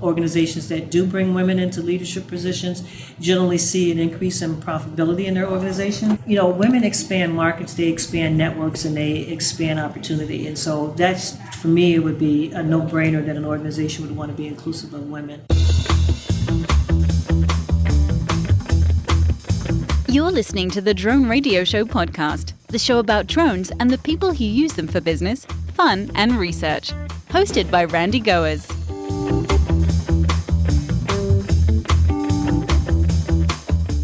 organizations that do bring women into leadership positions generally see an increase in profitability in their organization. Women expand markets, they expand networks, and they expand opportunity. And so that's, for me, it would be a no-brainer that an organization would want to be inclusive of women. You're listening to the Drone Radio Show podcast, the show about drones and the people who use them for business, fun, and research. Hosted by Randy Goers.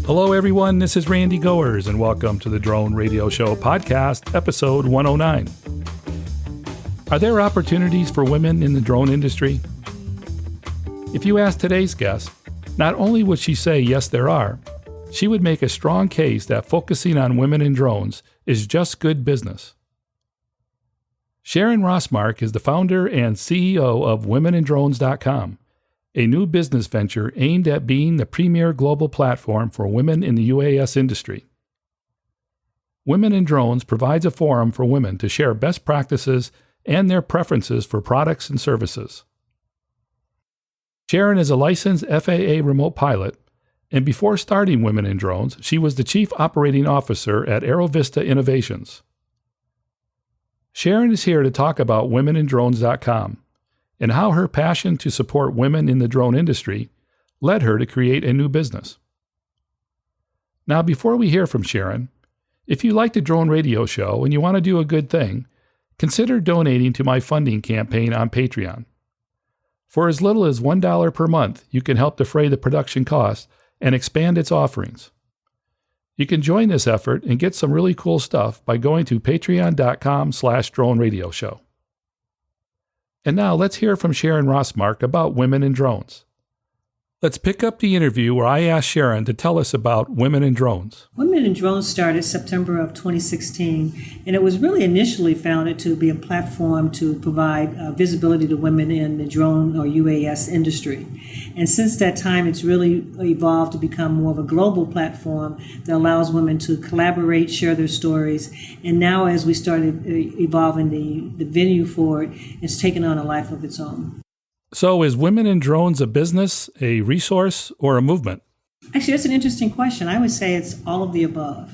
Hello, everyone. This is Randy Goers, and welcome to the Drone Radio Show podcast, episode 109. Are there opportunities for women in the drone industry? If you ask today's guest, not only would she say yes, there are, she would make a strong case that focusing on women in drones is just good business. Sharon Rossmark is the founder and CEO of WomenInDrones.com, a new business venture aimed at being the premier global platform for women in the UAS industry. Women in Drones provides a forum for women to share best practices and their preferences for products and services. Sharon is a licensed FAA remote pilot, and before starting Women in Drones, she was the Chief Operating Officer at AeroVista Innovations. Sharon is here to talk about WomenInDrones.com and how her passion to support women in the drone industry led her to create a new business. Now, before we hear from Sharon, if you like the Drone Radio Show and you want to do a good thing, consider donating to my funding campaign on Patreon. For as little as $1 per month, you can help defray the production costs and expand its offerings. You can join this effort and get some really cool stuff by going to patreon.com/drone radio show. And now let's hear from Sharon Rossmark about Women in Drones. Let's pick up the interview where I asked Sharon to tell us about Women in Drones. Women in Drones started September of 2016, and it was really initially founded to be a platform to provide visibility to women in the drone or UAS industry. And since that time, it's really evolved to become more of a global platform that allows women to collaborate, share their stories. And now, as we started evolving the venue for it, it's taken on a life of its own. So is Women in Drones a business, a resource, or a movement? Actually, that's an interesting question. I would say it's all of the above.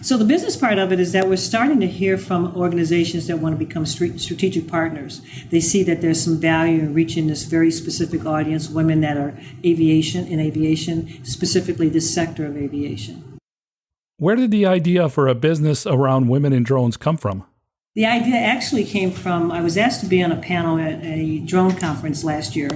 So the business part of it is that we're starting to hear from organizations that want to become strategic partners. They see that there's some value in reaching this very specific audience, women that are in aviation, specifically this sector of aviation. Where did the idea for a business around women in drones come from? The idea actually came from, I was asked to be on a panel at a drone conference last year,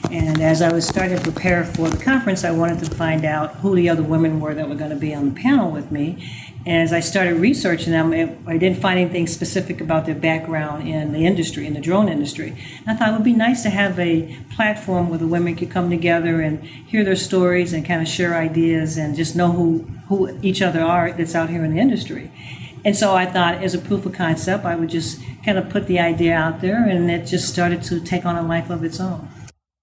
and as I was starting to prepare for the conference, I wanted to find out who the other women were that were going to be on the panel with me. And as I started researching them, I didn't find anything specific about their background in the industry, in the drone industry. And I thought it would be nice to have a platform where the women could come together and hear their stories and kind of share ideas and just know who each other are that's out here in the industry. And so I thought, as a proof of concept, I would just kind of put the idea out there, and it just started to take on a life of its own.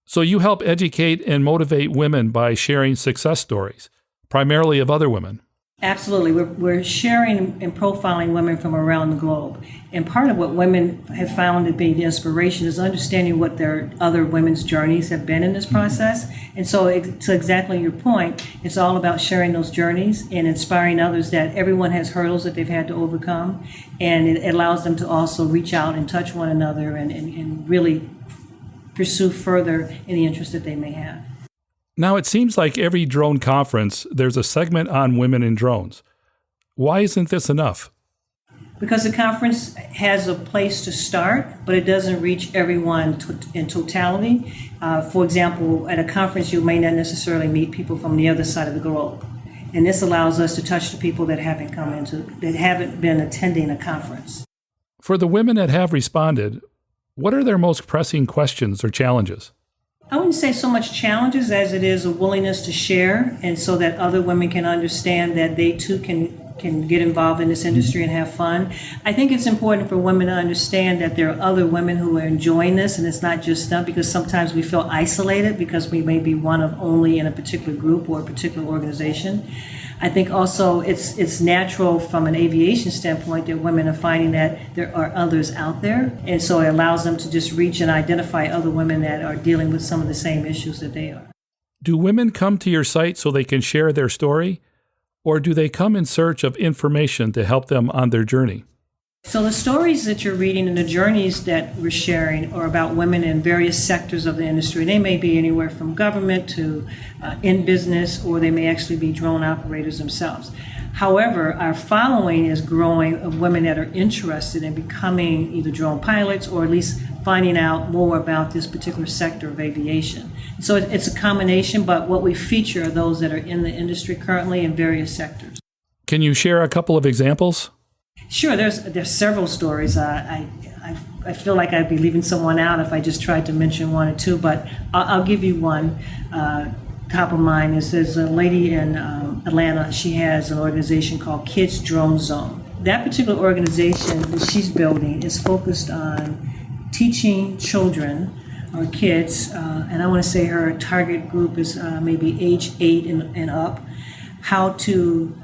So you help educate and motivate women by sharing success stories, primarily of other women. Absolutely. We're sharing and profiling women from around the globe. And part of what women have found to be the inspiration is understanding what their other women's journeys have been in this process. And so to exactly your point, it's all about sharing those journeys and inspiring others that everyone has hurdles that they've had to overcome. And it allows them to also reach out and touch one another and really pursue further in the interest that they may have. Now, it seems like every drone conference, there's a segment on women in drones. Why isn't this enough? Because the conference has a place to start, but it doesn't reach everyone in totality. For example, at a conference, you may not necessarily meet people from the other side of the globe. And this allows us to touch the people that haven't been attending a conference. For the women that have responded, what are their most pressing questions or challenges? I wouldn't say so much challenges as it is a willingness to share, and so that other women can understand that they too can get involved in this industry and have fun. I think it's important for women to understand that there are other women who are enjoying this, and it's not just them, because sometimes we feel isolated because we may be one of only in a particular group or a particular organization. I think also it's natural from an aviation standpoint that women are finding that there are others out there. And so it allows them to just reach and identify other women that are dealing with some of the same issues that they are. Do women come to your site so they can share their story, or do they come in search of information to help them on their journey? So the stories that you're reading and the journeys that we're sharing are about women in various sectors of the industry. They may be anywhere from government to in business, or they may actually be drone operators themselves. However, our following is growing of women that are interested in becoming either drone pilots or at least finding out more about this particular sector of aviation. So it's a combination, but what we feature are those that are in the industry currently in various sectors. Can you share a couple of examples? Sure, there's several stories. I feel like I'd be leaving someone out if I just tried to mention one or two, but I'll give you one. Top of mind is there's a lady in Atlanta. She has an organization called Kids Drone Zone. That particular organization that she's building is focused on teaching children or kids, and I want to say her target group is maybe age 8 and up, how to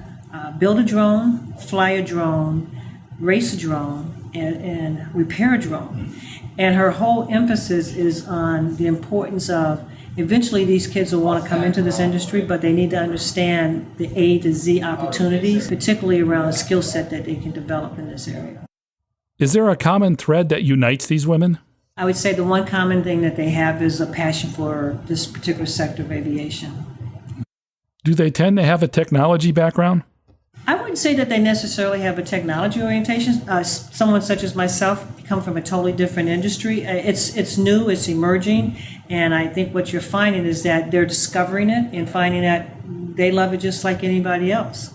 build a drone, fly a drone, race a drone, and repair a drone. And her whole emphasis is on the importance of eventually these kids will want to come into this industry, but they need to understand the A to Z opportunities, particularly around a skill set that they can develop in this area. Is there a common thread that unites these women? I would say the one common thing that they have is a passion for this particular sector of aviation. Do they tend to have a technology background? I wouldn't say that they necessarily have a technology orientation. Someone such as myself come from a totally different industry. It's new, it's emerging, and I think what you're finding is that they're discovering it and finding that they love it just like anybody else.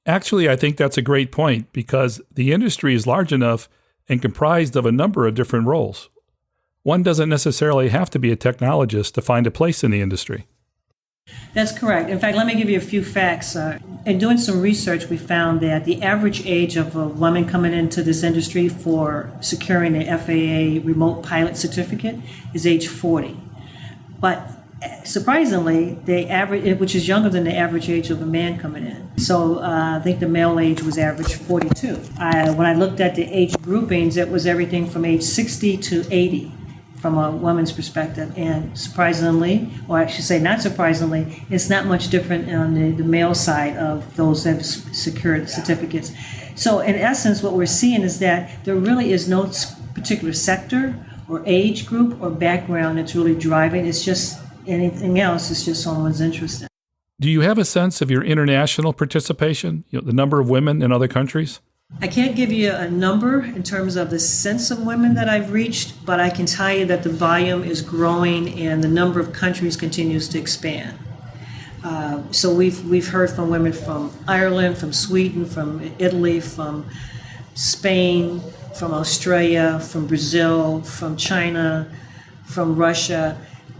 Actually, I think that's a great point because the industry is large enough and comprised of a number of different roles. One doesn't necessarily have to be a technologist to find a place in the industry. That's correct. In fact, let me give you a few facts. In doing some research, we found that the average age of a woman coming into this industry for securing the FAA remote pilot certificate is age 40. But surprisingly, the average, which is younger than the average age of a man coming in. So I think the male age was average 42. When I looked at the age groupings, it was everything from age 60 to 80. From a woman's perspective, and surprisingly, or I should say not surprisingly, it's not much different on the male side of those that have secured certificates. So in essence, what we're seeing is that there really is no particular sector or age group or background that's really driving. It's just anything else, it's just someone's interest in. Do you have a sense of your international participation, the number of women in other countries? I can't give you a number in terms of the sense of women that I've reached, but I can tell you that the volume is growing and the number of countries continues to expand. So we've heard from women from Ireland, from Sweden, from Italy, from Spain, from Australia, from Brazil, from China, from Russia.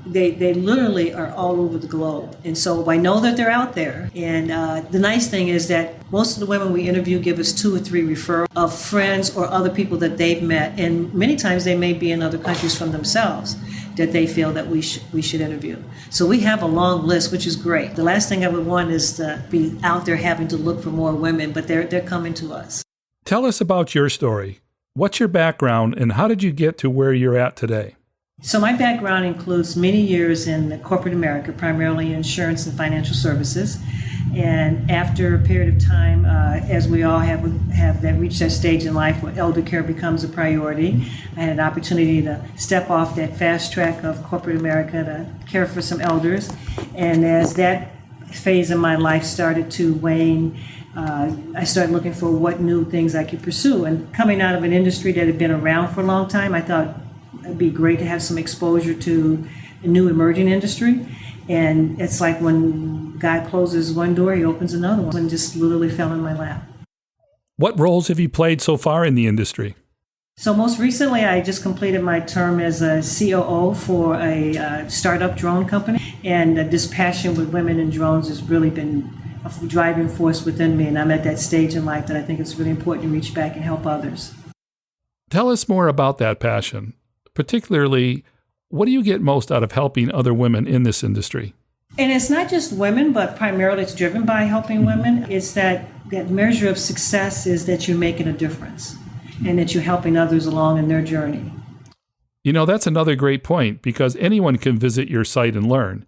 They literally are all over the globe. And so I know that they're out there. And the nice thing is that most of the women we interview give us 2 or 3 referrals of friends or other people that they've met. And many times they may be in other countries from themselves that they feel that we should interview. So we have a long list, which is great. The last thing I would want is to be out there having to look for more women, but they're coming to us. Tell us about your story. What's your background and how did you get to where you're at today? So my background includes many years in corporate America, primarily insurance and financial services. And after a period of time, as we all have that reached that stage in life where elder care becomes a priority, I had an opportunity to step off that fast track of corporate America to care for some elders. And as that phase of my life started to wane, I started looking for what new things I could pursue. And coming out of an industry that had been around for a long time, I thought it'd be great to have some exposure to a new emerging industry. And it's like when God closes one door, he opens another one, and just literally fell in my lap. What roles have you played so far in the industry? So most recently, I just completed my term as a COO for a startup drone company. And this passion with women and drones has really been a driving force within me. And I'm at that stage in life that I think it's really important to reach back and help others. Tell us more about that passion. Particularly, what do you get most out of helping other women in this industry? And it's not just women, but primarily it's driven by helping women. It's that measure of success is that you're making a difference and that you're helping others along in their journey. You know, that's another great point because anyone can visit your site and learn.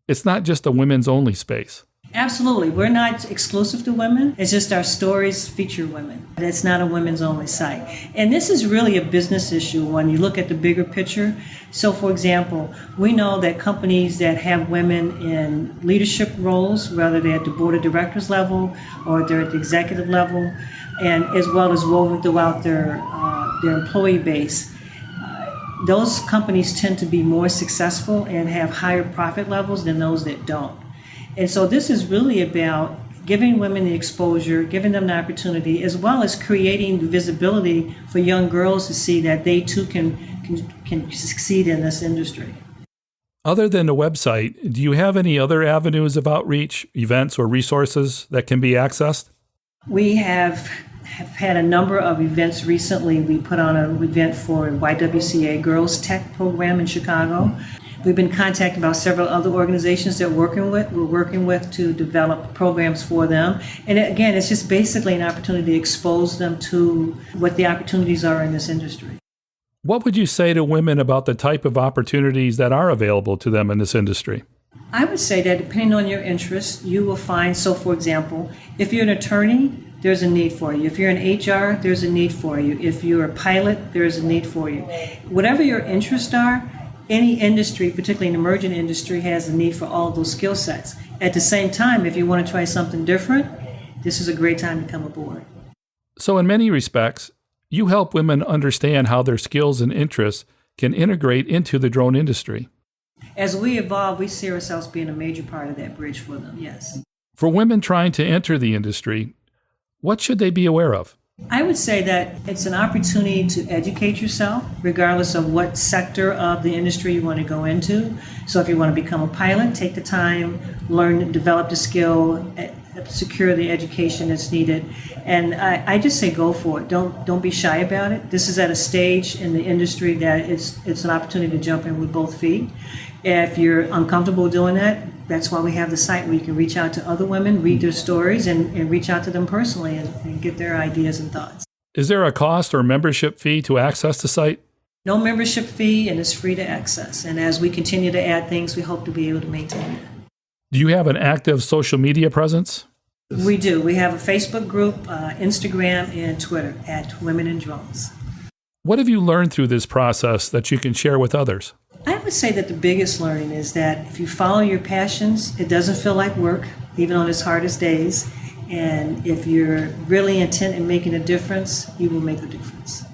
It's not just a women's only space. Absolutely. We're not exclusive to women. It's just our stories feature women. It's not a women's only site. And this is really a business issue when you look at the bigger picture. So, for example, we know that companies that have women in leadership roles, whether they're at the board of directors level or they're at the executive level, and as well as woven throughout their employee base, those companies tend to be more successful and have higher profit levels than those that don't. And so this is really about giving women the exposure, giving them the opportunity, as well as creating the visibility for young girls to see that they too can succeed in this industry. Other than the website, do you have any other avenues of outreach, events, or resources that can be accessed? We have had a number of events recently. We put on an event for YWCA Girls Tech program in Chicago. We've been contacted about several other organizations that we're working with to develop programs for them. And again, it's just basically an opportunity to expose them to what the opportunities are in this industry. What would you say to women about the type of opportunities that are available to them in this industry? I would say that depending on your interests, you will find, so for example, if you're an attorney, there's a need for you. If you're in HR, there's a need for you. If you're a pilot, there's a need for you. Whatever your interests are, any industry, particularly an emerging industry, has a need for all of those skill sets. At the same time, if you want to try something different, this is a great time to come aboard. So in many respects, you help women understand how their skills and interests can integrate into the drone industry. As we evolve, we see ourselves being a major part of that bridge for them, yes. For women trying to enter the industry, what should they be aware of? I would say that it's an opportunity to educate yourself, regardless of what sector of the industry you want to go into. So if you want to become a pilot, take the time, learn, develop the skill, secure the education that's needed. And I just say go for it. Don't be shy about it. This is at a stage in the industry that it's an opportunity to jump in with both feet. If you're uncomfortable doing that, that's why we have the site where you can reach out to other women, read their stories, and reach out to them personally and get their ideas and thoughts. Is there a cost or membership fee to access the site? No membership fee, and it's free to access. And as we continue to add things, we hope to be able to maintain that. Do you have an active social media presence? We do. We have a Facebook group, Instagram, and Twitter at Women in Drones. What have you learned through this process that you can share with others? I would say that the biggest learning is that if you follow your passions, it doesn't feel like work, even on its hardest days. And if you're really intent in making a difference, you will make a difference.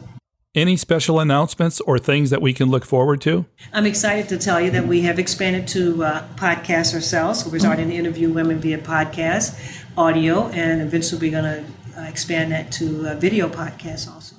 Any special announcements or things that we can look forward to? I'm excited to tell you that we have expanded to podcasts ourselves. So we're starting to interview women via podcast, audio, and eventually we're going to expand that to video podcasts also.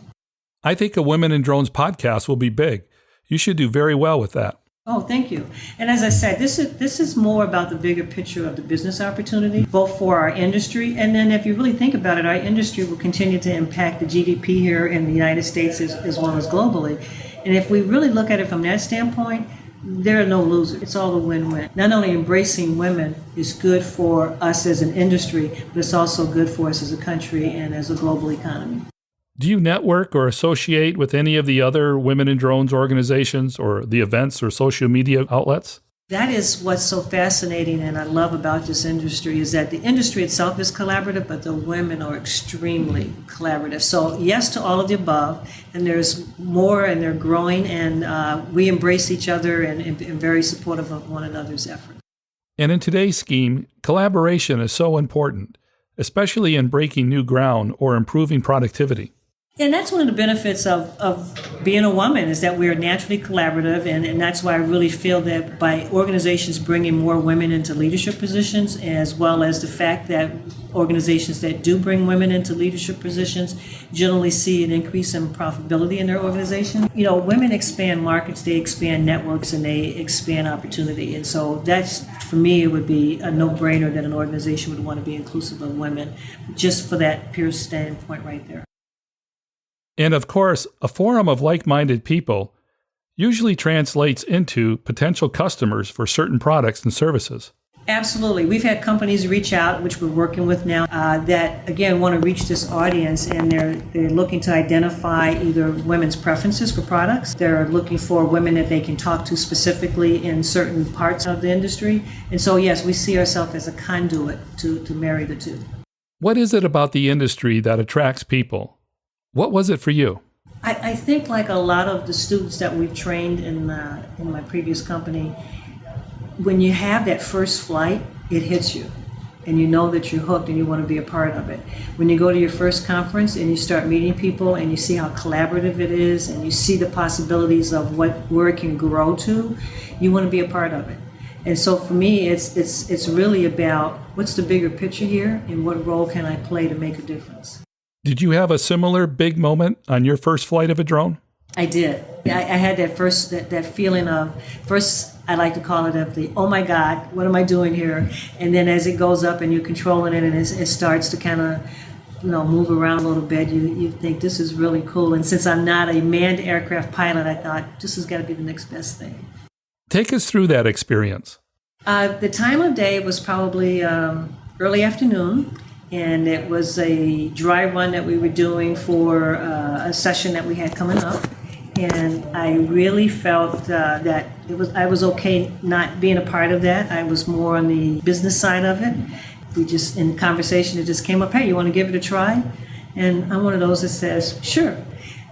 I think a Women in Drones podcast will be big. You should do very well with that. Oh, thank you. And as I said, this is more about the bigger picture of the business opportunity, both for our industry, and then if you really think about it, our industry will continue to impact the GDP here in the United States as well as globally. And if we really look at it from that standpoint, there are no losers. It's all a win-win. Not only embracing women is good for us as an industry, but it's also good for us as a country and as a global economy. Do you network or associate with any of the other Women in Drones organizations or the events or social media outlets? That is what's so fascinating and I love about this industry is that the industry itself is collaborative, but the women are extremely collaborative. So yes to all of the above, and there's more and they're growing, and we embrace each other and very supportive of one another's efforts. And in today's scheme, collaboration is so important, especially in breaking new ground or improving productivity. And that's one of the benefits of being a woman is that we are naturally collaborative, and that's why I really feel that by organizations bringing more women into leadership positions, as well as the fact that organizations that do bring women into leadership positions generally see an increase in profitability in their organization. You know, women expand markets, they expand networks, and they expand opportunity. And so that's, for me, it would be a no-brainer that an organization would want to be inclusive of women, just for that pure standpoint right there. And of course, a forum of like-minded people usually translates into potential customers for certain products and services. Absolutely. We've had companies reach out, which we're working with now, that again want to reach this audience, and they're looking to identify either women's preferences for products. They're looking for women that they can talk to specifically in certain parts of the industry. And so, yes, we see ourselves as a conduit to marry the two. What is it about the industry that attracts people? What was it for you? I think like a lot of the students that we've trained in my previous company, when you have that first flight, it hits you. And you know that you're hooked and you want to be a part of it. When you go to your first conference and you start meeting people and you see how collaborative it is and you see the possibilities of where it can grow to, you want to be a part of it. And so for me, it's really about what's the bigger picture here and what role can I play to make a difference. Did you have a similar big moment on your first flight of a drone? I did. I had that feeling of, first I like to call it of the, oh my God, what am I doing here? And then as it goes up and you're controlling it and it starts to kind of, move around a little bit, you think this is really cool. And since I'm not a manned aircraft pilot, I thought this has got to be the next best thing. Take us through that experience. The time of day was probably early afternoon. And it was a dry run that we were doing for a session that we had coming up. And I really felt that I was okay not being a part of that. I was more on the business side of it. We just, in conversation, it just came up, hey, you want to give it a try? And I'm one of those that says, sure.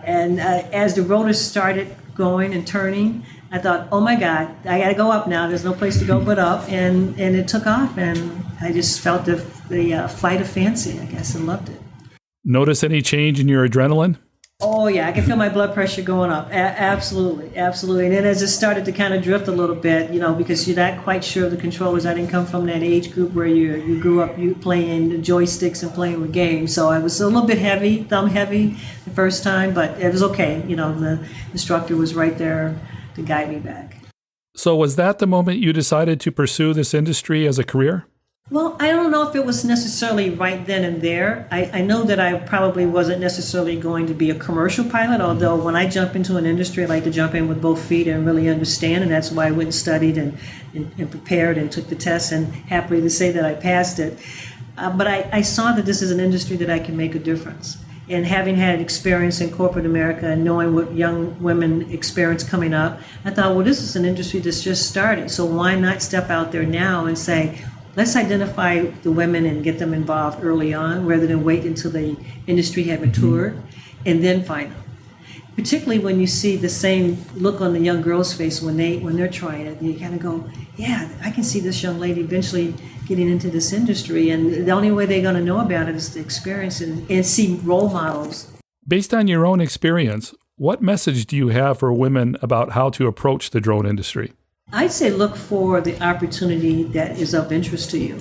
And as the rotors started going and turning, I thought, oh my God, I got to go up now. There's no place to go but up. And it took off, and I just felt the flight of fancy, I guess, and loved it. Notice any change in your adrenaline? Oh yeah, I can feel my blood pressure going up. Absolutely, absolutely. And then as it started to kind of drift a little bit, because you're not quite sure of the controllers. I didn't come from that age group where you grew up playing the joysticks and playing with games. So I was a little bit heavy, thumb heavy the first time, but it was okay. The instructor was right there to guide me back. So was that the moment you decided to pursue this industry as a career? Well, I don't know if it was necessarily right then and there. I know that I probably wasn't necessarily going to be a commercial pilot, although when I jump into an industry, I like to jump in with both feet and really understand, and that's why I went and studied and prepared and took the test, and happy to say that I passed it. But I saw that this is an industry that I can make a difference. And having had experience in corporate America and knowing what young women experience coming up, I thought, well, this is an industry that's just starting, so why not step out there now and say, let's identify the women and get them involved early on rather than wait until the industry had matured and then find them. Particularly when you see the same look on the young girl's face when they're trying it, you kind of go, yeah, I can see this young lady eventually getting into this industry, and the only way they're going to know about it is to experience and see role models. Based on your own experience, what message do you have for women about how to approach the drone industry? I'd say look for the opportunity that is of interest to you.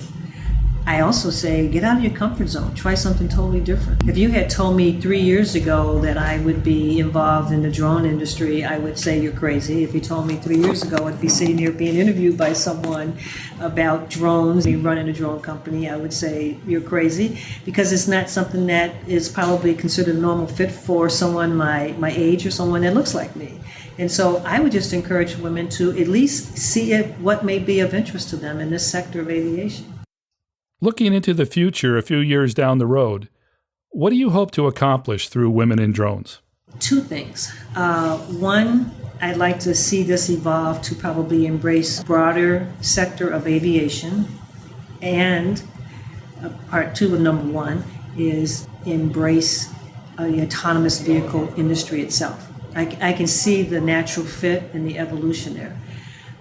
I also say get out of your comfort zone. Try something totally different. If you had told me 3 years ago that I would be involved in the drone industry, I would say you're crazy. If you told me 3 years ago I'd be sitting here being interviewed by someone about drones and running a drone company, I would say you're crazy, because it's not something that is probably considered a normal fit for someone my age or someone that looks like me. And so I would just encourage women to at least see what may be of interest to them in this sector of aviation. Looking into the future a few years down the road, what do you hope to accomplish through Women in Drones? Two things. One, I'd like to see this evolve to probably embrace a broader sector of aviation. And part two of number one is embrace the autonomous vehicle industry itself. I can see the natural fit and the evolution there.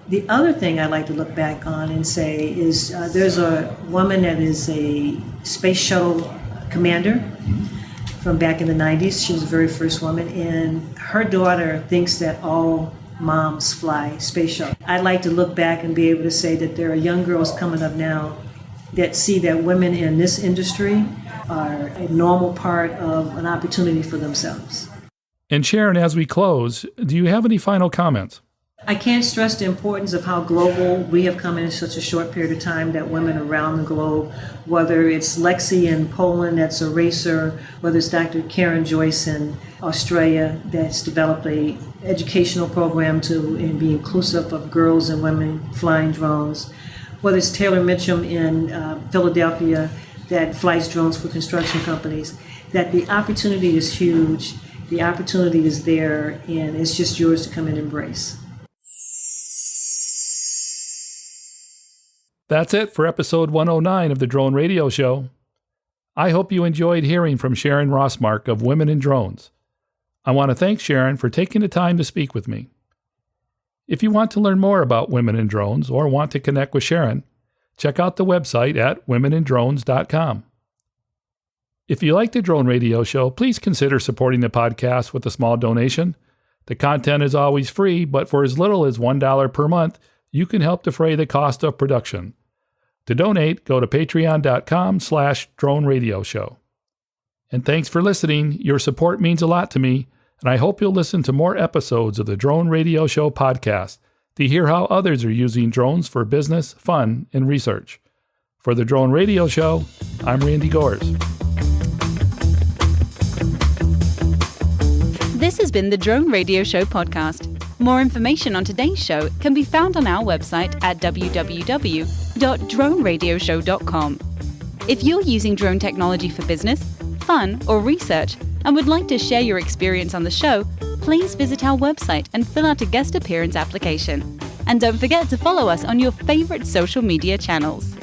The other thing I'd like to look back on and say is there's a woman that is a space shuttle commander from back in the 90s. She was the very first woman, and her daughter thinks that all moms fly space shuttle. I'd like to look back and be able to say that there are young girls coming up now that see that women in this industry are a normal part of an opportunity for themselves. And Sharon, as we close, do you have any final comments? I can't stress the importance of how global we have come in such a short period of time, that women around the globe, whether it's Lexi in Poland that's a racer, whether it's Dr. Karen Joyce in Australia that's developed a educational program to be inclusive of girls and women flying drones, whether it's Taylor Mitchum in Philadelphia that flies drones for construction companies, that the opportunity is huge, the opportunity is there, and it's just yours to come and embrace. That's it for episode 109 of the Drone Radio Show. I hope you enjoyed hearing from Sharon Rossmark of Women in Drones. I want to thank Sharon for taking the time to speak with me. If you want to learn more about Women in Drones or want to connect with Sharon, check out the website at womenindrones.com. If you like the Drone Radio Show, please consider supporting the podcast with a small donation. The content is always free, but for as little as $1 per month, you can help defray the cost of production. To donate, go to patreon.com/Drone Radio Show. And thanks for listening. Your support means a lot to me, and I hope you'll listen to more episodes of the Drone Radio Show podcast to hear how others are using drones for business, fun, and research. For the Drone Radio Show, I'm Randy Gores. This has been the Drone Radio Show podcast. More information on today's show can be found on our website at www.droneradioshow.com. If you're using drone technology for business, fun, or research and would like to share your experience on the show, please visit our website and fill out a guest appearance application. And don't forget to follow us on your favorite social media channels.